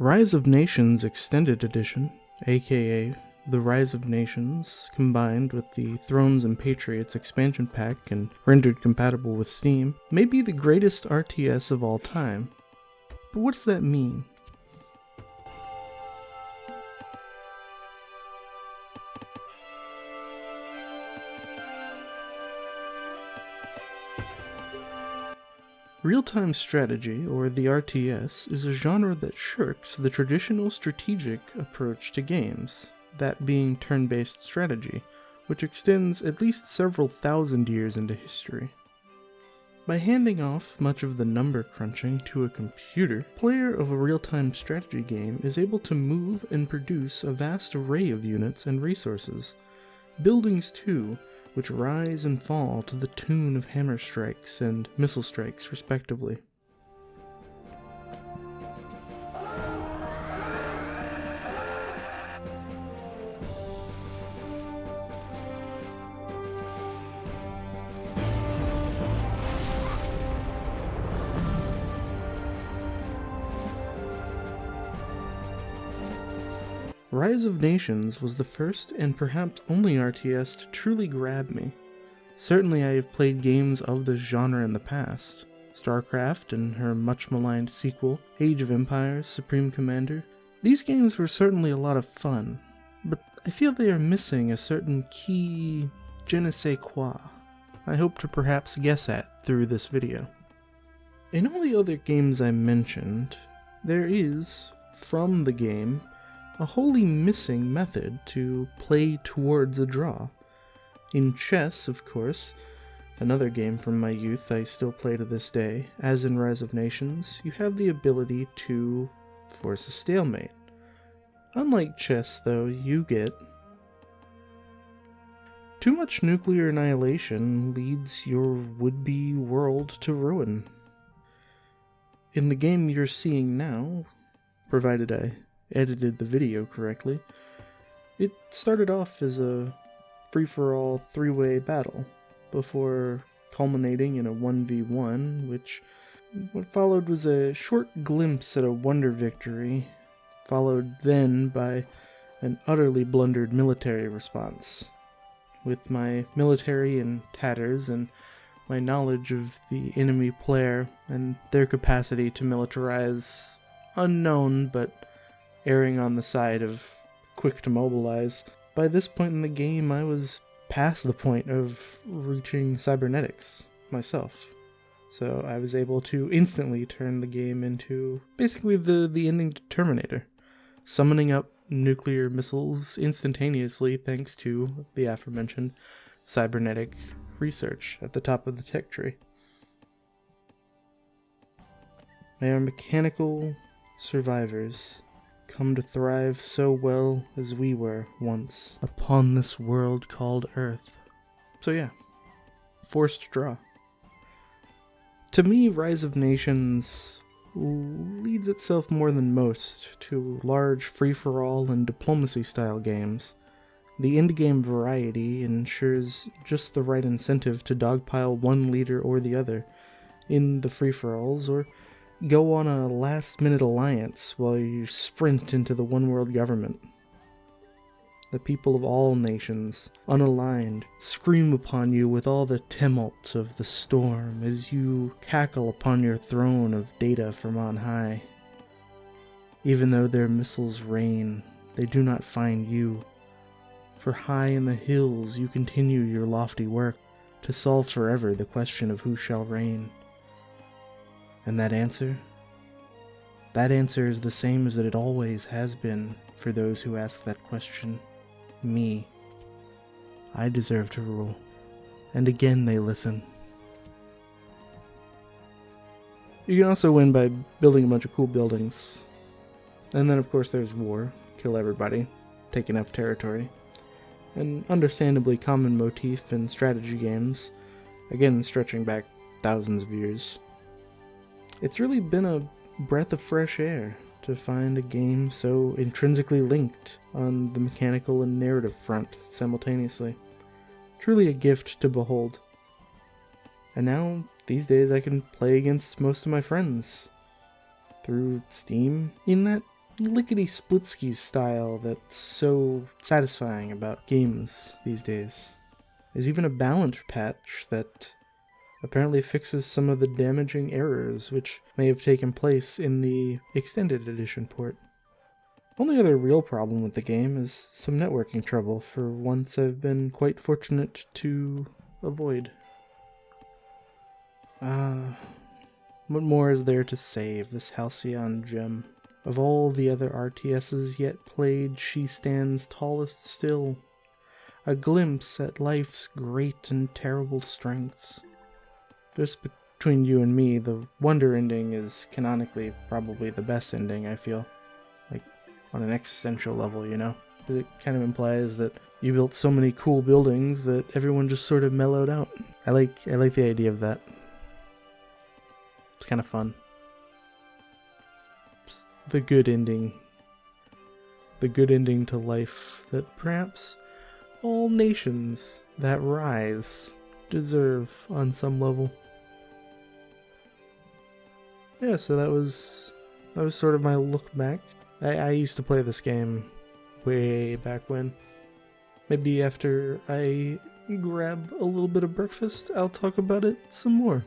Rise of Nations Extended Edition, aka The Rise of Nations, combined with the Thrones and Patriots expansion pack and rendered compatible with Steam, may be the greatest RTS of all time. But what does that mean? Real-time strategy, or the RTS, is a genre that shirks the traditional strategic approach to games, that being turn-based strategy, which extends at least several thousand years into history. By handing off much of the number crunching to a computer, the player of a real-time strategy game is able to move and produce a vast array of units and resources. Buildings, too, which rise and fall to the tune of hammer strikes and missile strikes, respectively. Rise of Nations was the first and perhaps only RTS to truly grab me. Certainly I have played games of this genre in the past. StarCraft and her much-maligned sequel, Age of Empires, Supreme Commander. These games were certainly a lot of fun, but I feel they are missing a certain key je ne sais quoi I hope to perhaps guess at through this video. In all the other games I mentioned, there is, from the game, a wholly missing method to play towards a draw. In chess, of course, another game from my youth I still play to this day, as in Rise of Nations, you have the ability to force a stalemate. Unlike chess, though, you get too much nuclear annihilation leads your would-be world to ruin. In the game you're seeing now, provided I edited the video correctly, it started off as a free-for-all three-way battle, before culminating in a 1v1, which what followed was a short glimpse at a wonder victory, followed then by an utterly blundered military response. With my military in tatters and my knowledge of the enemy player and their capacity to militarize unknown, but erring on the side of quick to mobilize. By this point in the game, I was past the point of reaching cybernetics myself. So I was able to instantly turn the game into basically the ending to Terminator, summoning up nuclear missiles instantaneously thanks to the aforementioned cybernetic research at the top of the tech tree. May our mechanical survivors come to thrive so well as we were once upon this world called Earth. So yeah, forced draw. To me, Rise of Nations leads itself more than most to large free-for-all and diplomacy-style games. The endgame variety ensures just the right incentive to dogpile one leader or the other in the free-for-alls, or go on a last-minute alliance while you sprint into the one-world government. The people of all nations, unaligned, scream upon you with all the tumult of the storm as you cackle upon your throne of data from on high. Even though their missiles rain, they do not find you, for high in the hills you continue your lofty work to solve forever the question of who shall reign. And that answer? That answer is the same as it always has been for those who ask that question. Me. I deserve to rule. And again they listen. You can also win by building a bunch of cool buildings. And then of course there's war. Kill everybody. Take enough territory. An understandably common motif in strategy games, again stretching back thousands of years. It's really been a breath of fresh air to find a game so intrinsically linked on the mechanical and narrative front simultaneously. Truly a gift to behold. And now, these days, I can play against most of my friends through Steam in that lickety-splitsky style that's so satisfying about games these days. There's even a balance patch that apparently fixes some of the damaging errors which may have taken place in the extended edition port. Only other real problem with the game is some networking trouble, for once I've been quite fortunate to avoid. What more is there to say of this Halcyon gem? Of all the other RTSs yet played, she stands tallest still. A glimpse at life's great and terrible strengths. Just between you and me, the Wonder ending is canonically probably the best ending, I feel. Like, on an existential level, you know? Because it kind of implies that you built so many cool buildings that everyone just sort of mellowed out. I like the idea of that. It's kind of fun. It's the good ending. The good ending to life that perhaps all nations that rise deserve on some level. Yeah, so that was sort of my look back. I used to play this game way back when. Maybe after I grab a little bit of breakfast, I'll talk about it some more.